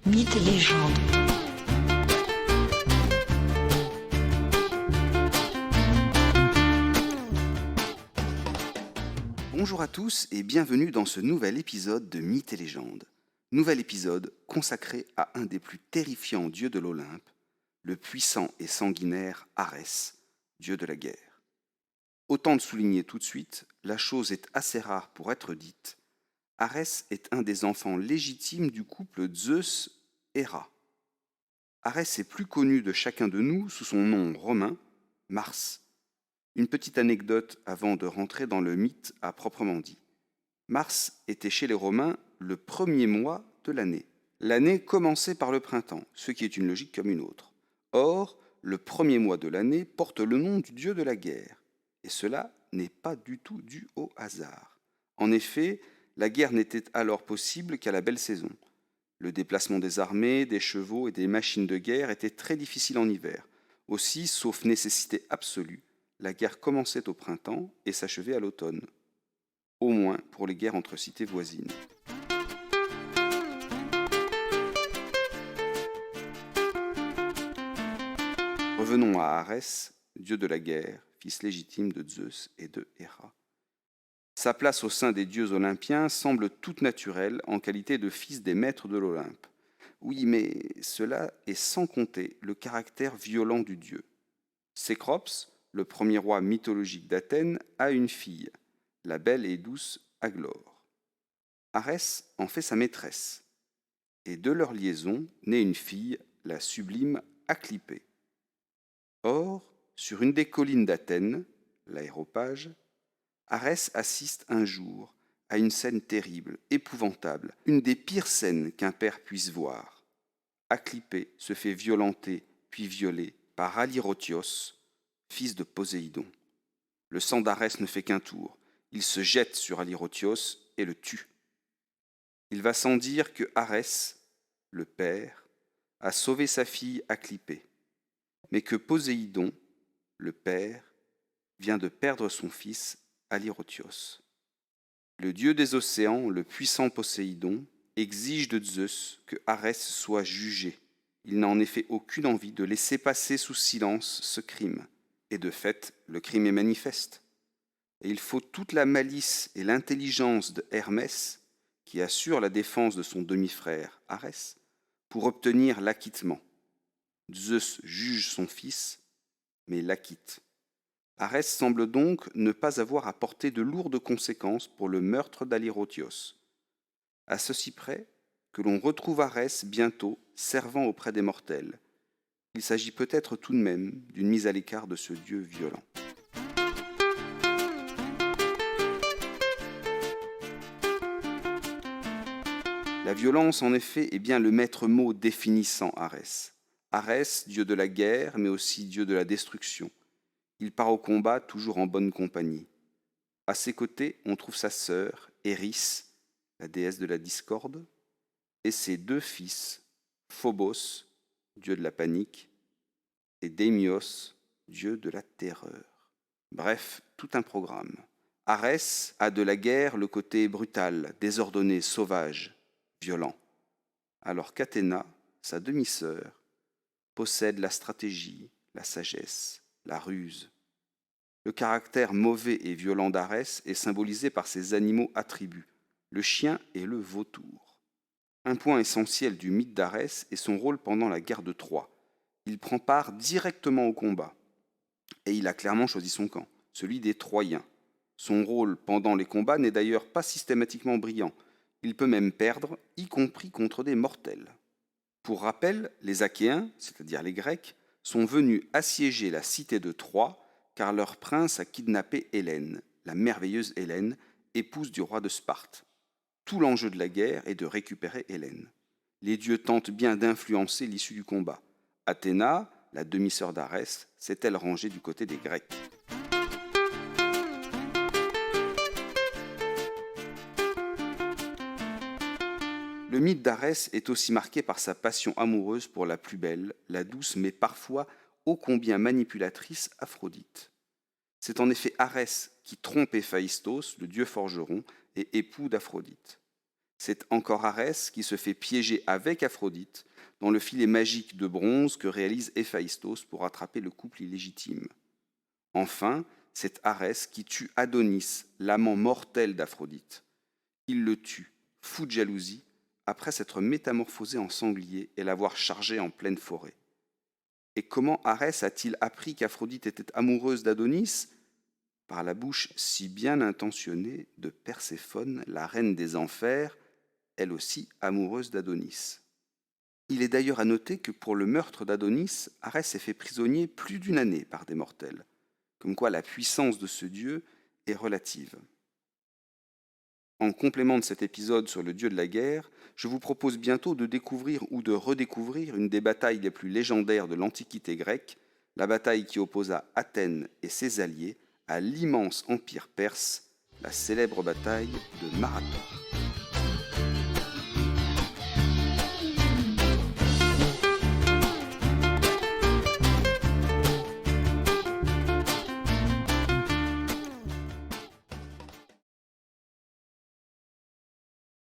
Mythes et légendes. Bonjour à tous et bienvenue dans ce nouvel épisode de Mythes et légendes. Nouvel épisode consacré à un des plus terrifiants dieux de l'Olympe, le puissant et sanguinaire Arès, dieu de la guerre. Autant de souligner tout de suite, la chose est assez rare pour être dite. Arès est un des enfants légitimes du couple Zeus-Héra. Arès est plus connu de chacun de nous sous son nom romain, Mars. Une petite anecdote avant de rentrer dans le mythe à proprement dit. Mars était chez les Romains le premier mois de l'année. L'année commençait par le printemps, ce qui est une logique comme une autre. Or, le premier mois de l'année porte le nom du dieu de la guerre. Et cela n'est pas du tout dû au hasard. En effet, la guerre n'était alors possible qu'à la belle saison. Le déplacement des armées, des chevaux et des machines de guerre était très difficile en hiver. Aussi, sauf nécessité absolue, la guerre commençait au printemps et s'achevait à l'automne. Au moins pour les guerres entre cités voisines. Revenons à Arès, dieu de la guerre, fils légitime de Zeus et de Héra. Sa place au sein des dieux olympiens semble toute naturelle en qualité de fils des maîtres de l'Olympe. Oui, mais cela est sans compter le caractère violent du dieu. Cécrops, le premier roi mythologique d'Athènes, a une fille, la belle et douce Aglore. Arès en fait sa maîtresse, et de leur liaison naît une fille, la sublime Aclipée. Or, sur une des collines d'Athènes, l'Aéropage, Arès assiste un jour à une scène terrible, épouvantable, une des pires scènes qu'un père puisse voir. Aclipée se fait violenter puis violer par Alyrotios, fils de Poséidon. Le sang d'Arès ne fait qu'un tour. Il se jette sur Alyrotios et le tue. Il va sans dire que Arès, le père, a sauvé sa fille Aclipée, mais que Poséidon, le père, vient de perdre son fils Alyrotios. Le dieu des océans, le puissant Poséidon, exige de Zeus que Arès soit jugé. Il n'a en effet aucune envie de laisser passer sous silence ce crime. Et de fait, le crime est manifeste. Et il faut toute la malice et l'intelligence de Hermès, qui assure la défense de son demi-frère Arès, pour obtenir l'acquittement. Zeus juge son fils, mais l'acquitte. Arès semble donc ne pas avoir à porter de lourdes conséquences pour le meurtre d'Alyrotios. À ceci près que l'on retrouve Arès bientôt servant auprès des mortels. Il s'agit peut-être tout de même d'une mise à l'écart de ce dieu violent. La violence, en effet, est bien le maître mot définissant Arès. Arès, dieu de la guerre, mais aussi dieu de la destruction. Il part au combat toujours en bonne compagnie. À ses côtés, on trouve sa sœur, Eris, la déesse de la discorde, et ses deux fils, Phobos, dieu de la panique, et Démios, dieu de la terreur. Bref, tout un programme. Arès a de la guerre le côté brutal, désordonné, sauvage, violent, alors qu'Athéna, sa demi-sœur, possède la stratégie, la sagesse, la ruse. Le caractère mauvais et violent d'Arès est symbolisé par ses animaux attributs, le chien et le vautour. Un point essentiel du mythe d'Arès est son rôle pendant la guerre de Troie. Il prend part directement au combat, et il a clairement choisi son camp, celui des Troyens. Son rôle pendant les combats n'est d'ailleurs pas systématiquement brillant. Il peut même perdre, y compris contre des mortels. Pour rappel, les Achéens, c'est-à-dire les Grecs, sont venus assiéger la cité de Troie car leur prince a kidnappé Hélène, la merveilleuse Hélène, épouse du roi de Sparte. Tout l'enjeu de la guerre est de récupérer Hélène. Les dieux tentent bien d'influencer l'issue du combat. Athéna, la demi-sœur d'Arès, s'est-elle rangée du côté des Grecs. Le mythe d'Arès est aussi marqué par sa passion amoureuse pour la plus belle, la douce mais parfois ô combien manipulatrice Aphrodite. C'est en effet Arès qui trompe Héphaïstos, le dieu forgeron, et époux d'Aphrodite. C'est encore Arès qui se fait piéger avec Aphrodite dans le filet magique de bronze que réalise Héphaïstos pour attraper le couple illégitime. Enfin, c'est Arès qui tue Adonis, l'amant mortel d'Aphrodite. Il le tue, fou de jalousie, après s'être métamorphosé en sanglier et l'avoir chargé en pleine forêt. Et comment Arès a-t-il appris qu'Aphrodite était amoureuse d'Adonis ? Par la bouche si bien intentionnée de Perséphone, la reine des enfers, elle aussi amoureuse d'Adonis. Il est d'ailleurs à noter que pour le meurtre d'Adonis, Arès est fait prisonnier plus d'une année par des mortels, comme quoi la puissance de ce dieu est relative. En complément de cet épisode sur le dieu de la guerre, je vous propose bientôt de découvrir ou de redécouvrir une des batailles les plus légendaires de l'Antiquité grecque, la bataille qui opposa Athènes et ses alliés à l'immense empire perse, la célèbre bataille de Marathon.